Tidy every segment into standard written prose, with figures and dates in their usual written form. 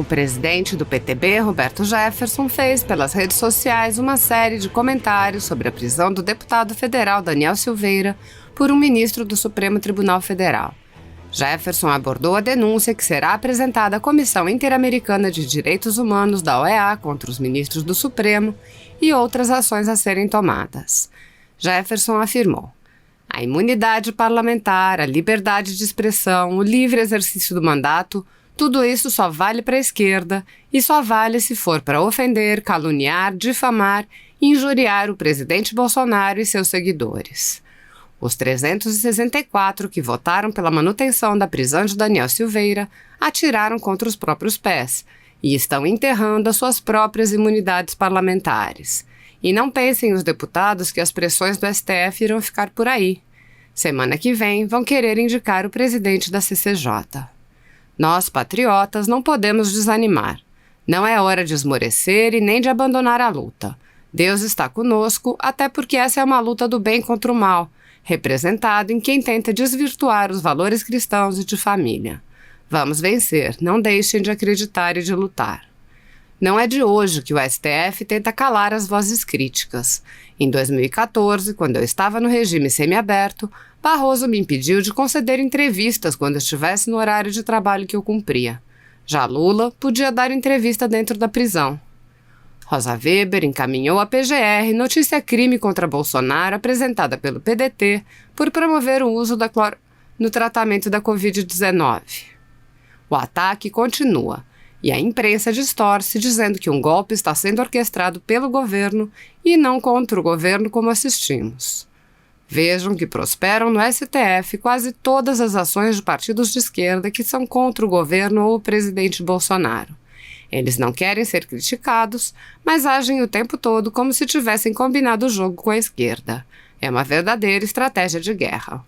O presidente do PTB, Roberto Jefferson, fez pelas redes sociais uma série de comentários sobre a prisão do deputado federal Daniel Silveira por um ministro do Supremo Tribunal Federal. Jefferson abordou a denúncia que será apresentada à Comissão Interamericana de Direitos Humanos da OEA contra os ministros do Supremo e outras ações a serem tomadas. Jefferson afirmou: a imunidade parlamentar, a liberdade de expressão, o livre exercício do mandato, tudo isso só vale para a esquerda e só vale se for para ofender, caluniar, difamar e injuriar o presidente Bolsonaro e seus seguidores. Os 364 que votaram pela manutenção da prisão de Daniel Silveira atiraram contra os próprios pés e estão enterrando as suas próprias imunidades parlamentares. E não pensem os deputados que as pressões do STF irão ficar por aí. Semana que vem vão querer indicar o presidente da CCJ. Nós, patriotas, não podemos desanimar. Não é hora de esmorecer e nem de abandonar a luta. Deus está conosco, até porque essa é uma luta do bem contra o mal, representado em quem tenta desvirtuar os valores cristãos e de família. Vamos vencer, não deixem de acreditar e de lutar. Não é de hoje que o STF tenta calar as vozes críticas. Em 2014, quando eu estava no regime semiaberto, Barroso me impediu de conceder entrevistas quando estivesse no horário de trabalho que eu cumpria. Já Lula podia dar entrevista dentro da prisão. Rosa Weber encaminhou à PGR notícia-crime contra Bolsonaro apresentada pelo PDT por promover o uso da no tratamento da Covid-19. O ataque continua. E a imprensa distorce dizendo que um golpe está sendo orquestrado pelo governo e não contra o governo como assistimos. Vejam que prosperam no STF quase todas as ações de partidos de esquerda que são contra o governo ou o presidente Bolsonaro. Eles não querem ser criticados, mas agem o tempo todo como se tivessem combinado o jogo com a esquerda. É uma verdadeira estratégia de guerra.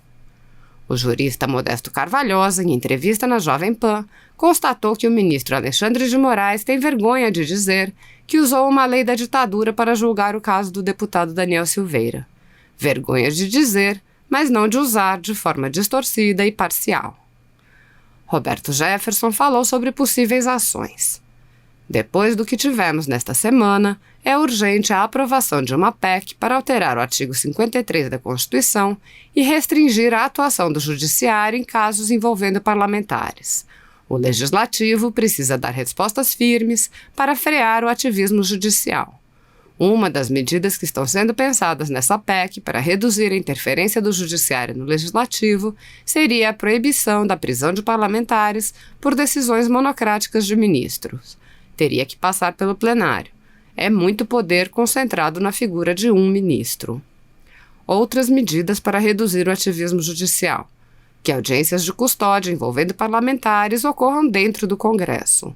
O jurista Modesto Carvalhosa, em entrevista na Jovem Pan, constatou que o ministro Alexandre de Moraes tem vergonha de dizer que usou uma lei da ditadura para julgar o caso do deputado Daniel Silveira. Vergonha de dizer, mas não de usar de forma distorcida e parcial. Roberto Jefferson falou sobre possíveis ações. Depois do que tivemos nesta semana, é urgente a aprovação de uma PEC para alterar o artigo 53 da Constituição e restringir a atuação do Judiciário em casos envolvendo parlamentares. O Legislativo precisa dar respostas firmes para frear o ativismo judicial. Uma das medidas que estão sendo pensadas nessa PEC para reduzir a interferência do Judiciário no Legislativo seria a proibição da prisão de parlamentares por decisões monocráticas de ministros. Teria que passar pelo plenário. É muito poder concentrado na figura de um ministro. Outras medidas para reduzir o ativismo judicial. Que audiências de custódia envolvendo parlamentares ocorram dentro do Congresso.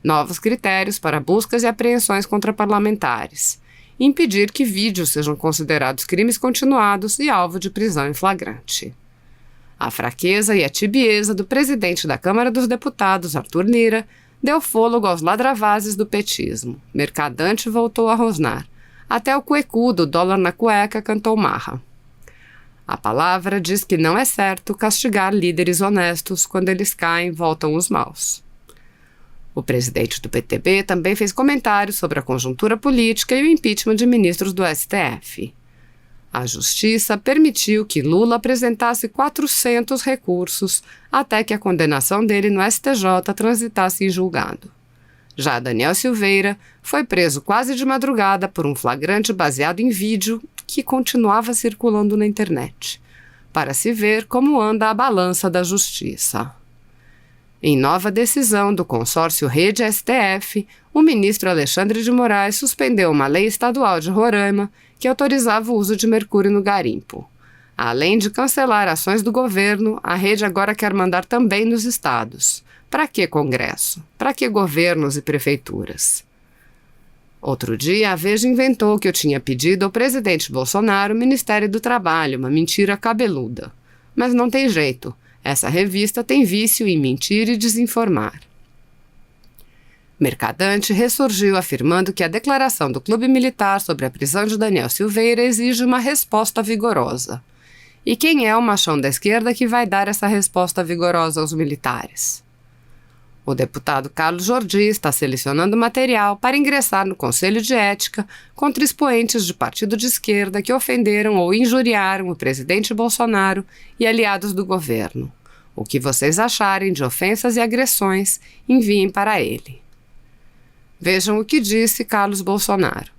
Novos critérios para buscas e apreensões contra parlamentares. Impedir que vídeos sejam considerados crimes continuados e alvo de prisão em flagrante. A fraqueza e a tibieza do presidente da Câmara dos Deputados, Arthur Lira, deu fôlego aos ladravazes do petismo. Mercadante voltou a rosnar. Até o cuecudo, dólar na cueca, cantou marra. A palavra diz que não é certo castigar líderes honestos. Quando eles caem, voltam os maus. O presidente do PTB também fez comentários sobre a conjuntura política e o impeachment de ministros do STF. A Justiça permitiu que Lula apresentasse 400 recursos até que a condenação dele no STJ transitasse em julgado. Já Daniel Silveira foi preso quase de madrugada por um flagrante baseado em vídeo que continuava circulando na internet, para se ver como anda a balança da Justiça. Em nova decisão do consórcio Rede STF, o ministro Alexandre de Moraes suspendeu uma lei estadual de Roraima que autorizava o uso de mercúrio no garimpo. Além de cancelar ações do governo, a rede agora quer mandar também nos estados. Para que Congresso? Para que governos e prefeituras? Outro dia, a Veja inventou que eu tinha pedido ao presidente Bolsonaro o Ministério do Trabalho, uma mentira cabeluda. Mas não tem jeito. Essa revista tem vício em mentir e desinformar. Mercadante ressurgiu afirmando que a declaração do Clube Militar sobre a prisão de Daniel Silveira exige uma resposta vigorosa. E quem é o machão da esquerda que vai dar essa resposta vigorosa aos militares? O deputado Carlos Jordi está selecionando material para ingressar no Conselho de Ética contra expoentes de partido de esquerda que ofenderam ou injuriaram o presidente Bolsonaro e aliados do governo. O que vocês acharem de ofensas e agressões, enviem para ele. Vejam o que disse Carlos Bolsonaro.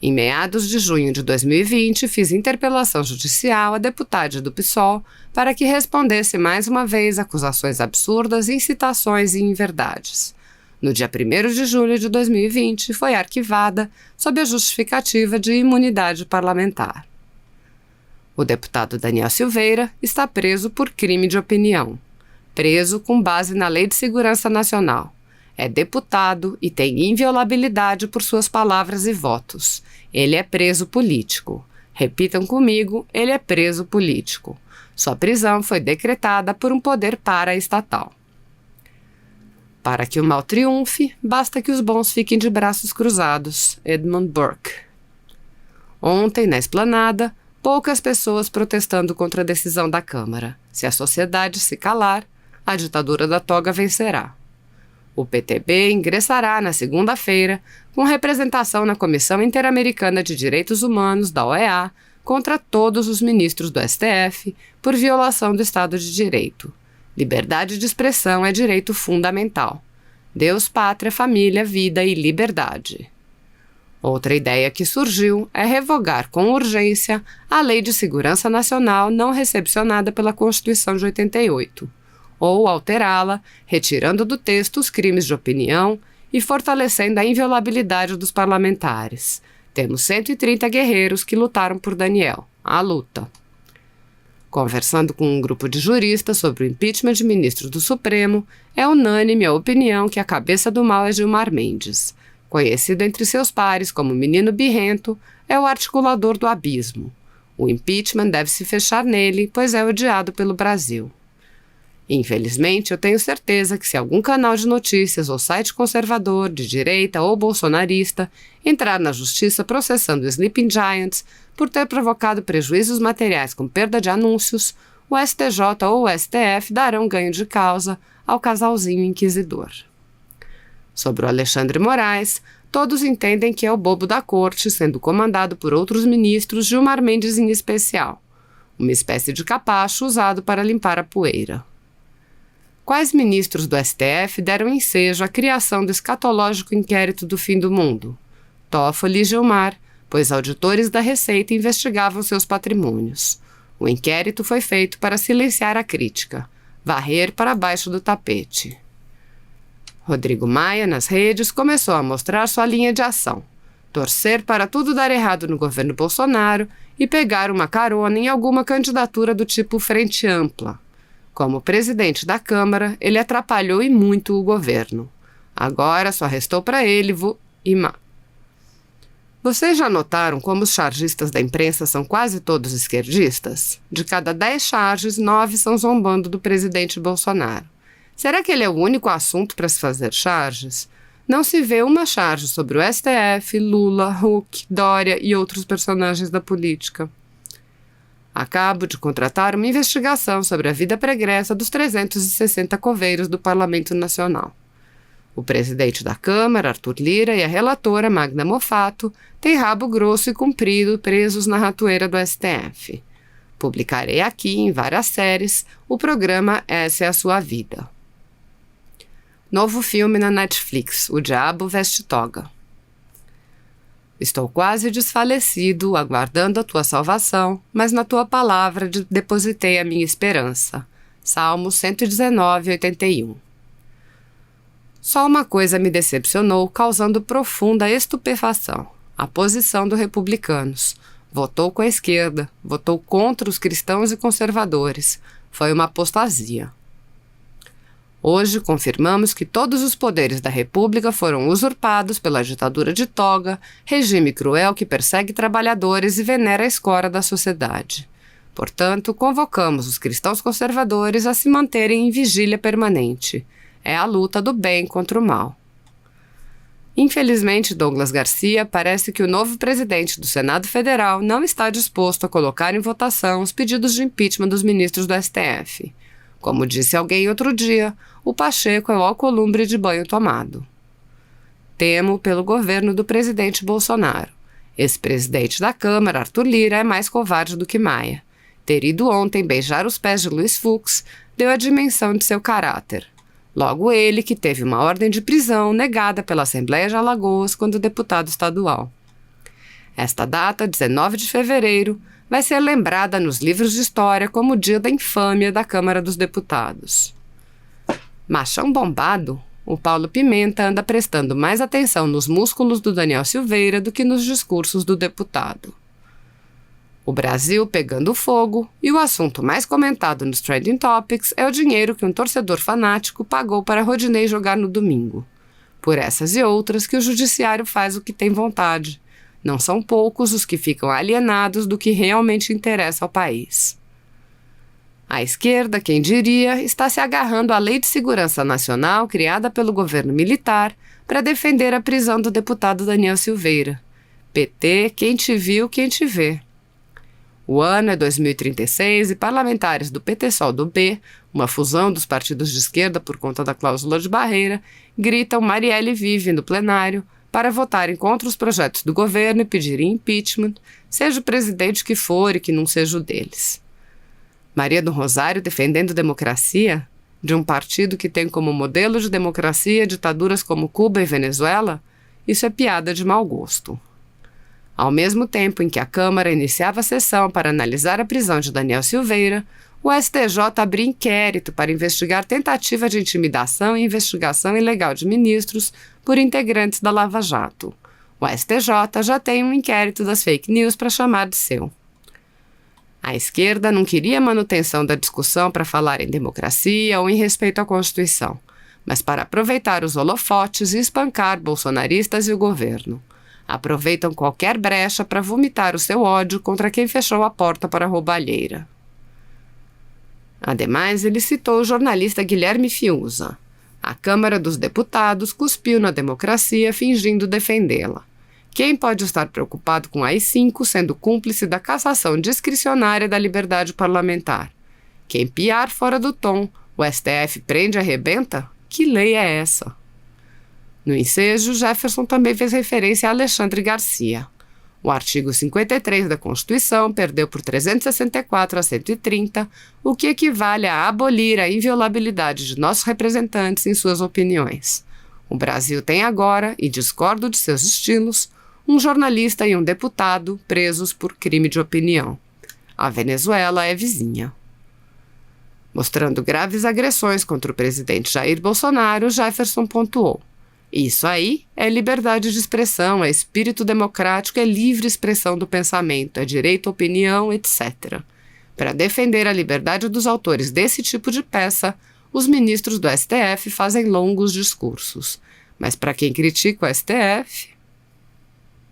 Em meados de junho de 2020, fiz interpelação judicial à deputada do PSOL para que respondesse mais uma vez acusações absurdas, incitações e inverdades. No dia 1º de julho de 2020, foi arquivada sob a justificativa de imunidade parlamentar. O deputado Daniel Silveira está preso por crime de opinião. Preso com base na Lei de Segurança Nacional. É deputado e tem inviolabilidade por suas palavras e votos. Ele é preso político. Repitam comigo, ele é preso político. Sua prisão foi decretada por um poder paraestatal. Para que o mal triunfe, basta que os bons fiquem de braços cruzados. Edmund Burke. Ontem, na esplanada, poucas pessoas protestando contra a decisão da Câmara. Se a sociedade se calar, a ditadura da toga vencerá. O PTB ingressará na segunda-feira com representação na Comissão Interamericana de Direitos Humanos da OEA contra todos os ministros do STF por violação do Estado de Direito. Liberdade de expressão é direito fundamental. Deus, pátria, família, vida e liberdade. Outra ideia que surgiu é revogar com urgência a Lei de Segurança Nacional não recepcionada pela Constituição de 88. Ou alterá-la, retirando do texto os crimes de opinião e fortalecendo a inviolabilidade dos parlamentares. Temos 130 guerreiros que lutaram por Daniel. A luta. Conversando com um grupo de juristas sobre o impeachment de ministros do Supremo, é unânime a opinião que a cabeça do mal é Gilmar Mendes. Conhecido entre seus pares como Menino Birrento, é o articulador do abismo. O impeachment deve se fechar nele, pois é odiado pelo Brasil. Infelizmente, eu tenho certeza que se algum canal de notícias ou site conservador, de direita ou bolsonarista entrar na justiça processando o Sleeping Giants por ter provocado prejuízos materiais com perda de anúncios, o STJ ou o STF darão ganho de causa ao casalzinho inquisidor. Sobre o Alexandre Moraes, todos entendem que é o bobo da corte, sendo comandado por outros ministros, Gilmar Mendes em especial, uma espécie de capacho usado para limpar a poeira. Quais ministros do STF deram ensejo à criação do escatológico inquérito do fim do mundo? Toffoli e Gilmar, pois auditores da Receita investigavam seus patrimônios. O inquérito foi feito para silenciar a crítica, varrer para baixo do tapete. Rodrigo Maia, nas redes, começou a mostrar sua linha de ação, torcer para tudo dar errado no governo Bolsonaro e pegar uma carona em alguma candidatura do tipo Frente Ampla. Como presidente da Câmara, ele atrapalhou e muito o governo. Agora só restou para ele Vocês já notaram como os chargistas da imprensa são quase todos esquerdistas? De cada 10 charges, 9 são zombando do presidente Bolsonaro. Será que ele é o único assunto para se fazer charges? Não se vê uma charge sobre o STF, Lula, Huck, Dória e outros personagens da política. Acabo de contratar uma investigação sobre a vida pregressa dos 360 coveiros do Parlamento Nacional. O presidente da Câmara, Arthur Lira, e a relatora, Magda Mofato, têm rabo grosso e comprido presos na ratoeira do STF. Publicarei aqui, em várias séries, o programa Essa é a Sua Vida. Novo filme na Netflix, O Diabo Veste Toga. Estou quase desfalecido, aguardando a tua salvação, mas na tua palavra depositei a minha esperança. Salmo 119, 81. Só uma coisa me decepcionou, causando profunda estupefação: a posição dos republicanos. Votou com a esquerda, votou contra os cristãos e conservadores. Foi uma apostasia. Hoje confirmamos que todos os poderes da República foram usurpados pela ditadura de toga, regime cruel que persegue trabalhadores e venera a escória da sociedade. Portanto, convocamos os cristãos conservadores a se manterem em vigília permanente. É a luta do bem contra o mal. Infelizmente, Douglas Garcia, parece que o novo presidente do Senado Federal não está disposto a colocar em votação os pedidos de impeachment dos ministros do STF. Como disse alguém outro dia, o Pacheco é o alcolumbre de banho tomado. Temo pelo governo do presidente Bolsonaro. Esse presidente da Câmara, Arthur Lira, é mais covarde do que Maia. Ter ido ontem beijar os pés de Luiz Fux deu a dimensão de seu caráter. Logo ele, que teve uma ordem de prisão negada pela Assembleia de Alagoas quando deputado estadual. Esta data, 19 de fevereiro, vai ser lembrada nos livros de história como o dia da infâmia da Câmara dos Deputados. Machão bombado, o Paulo Pimenta anda prestando mais atenção nos músculos do Daniel Silveira do que nos discursos do deputado. O Brasil pegando fogo e o assunto mais comentado nos Trending Topics é o dinheiro que um torcedor fanático pagou para Rodinei jogar no domingo. Por essas e outras que o judiciário faz o que tem vontade. Não são poucos os que ficam alienados do que realmente interessa ao país. A esquerda, quem diria, está se agarrando à Lei de Segurança Nacional criada pelo governo militar para defender a prisão do deputado Daniel Silveira. PT, quem te viu, quem te vê. O ano é 2036 e parlamentares do PTSOL do B, uma fusão dos partidos de esquerda por conta da cláusula de barreira, gritam Marielle vive no plenário para votarem contra os projetos do governo e pedirem impeachment, seja o presidente que for e que não seja o deles. Maria do Rosário defendendo democracia? De um partido que tem como modelo de democracia ditaduras como Cuba e Venezuela? Isso é piada de mau gosto. Ao mesmo tempo em que a Câmara iniciava a sessão para analisar a prisão de Daniel Silveira, o STJ abriu inquérito para investigar tentativa de intimidação e investigação ilegal de ministros por integrantes da Lava Jato. O STJ já tem um inquérito das fake news para chamar de seu. A esquerda não queria manutenção da discussão para falar em democracia ou em respeito à Constituição, mas para aproveitar os holofotes e espancar bolsonaristas e o governo. Aproveitam qualquer brecha para vomitar o seu ódio contra quem fechou a porta para a roubalheira. Ademais, ele citou o jornalista Guilherme Fiuza. A Câmara dos Deputados cuspiu na democracia fingindo defendê-la. Quem pode estar preocupado com a AI-5 sendo cúmplice da cassação discricionária da liberdade parlamentar? Quem piar fora do tom, o STF prende e arrebenta? Que lei é essa? No ensejo, Jefferson também fez referência a Alexandre Garcia. O artigo 53 da Constituição perdeu por 364 a 130, o que equivale a abolir a inviolabilidade de nossos representantes em suas opiniões. O Brasil tem agora, e discordo de seus estilos, um jornalista e um deputado presos por crime de opinião. A Venezuela é vizinha. Mostrando graves agressões contra o presidente Jair Bolsonaro, Jefferson pontuou: isso aí é liberdade de expressão, é espírito democrático, é livre expressão do pensamento, é direito à opinião, etc. Para defender a liberdade dos autores desse tipo de peça, os ministros do STF fazem longos discursos. Mas para quem critica o STF...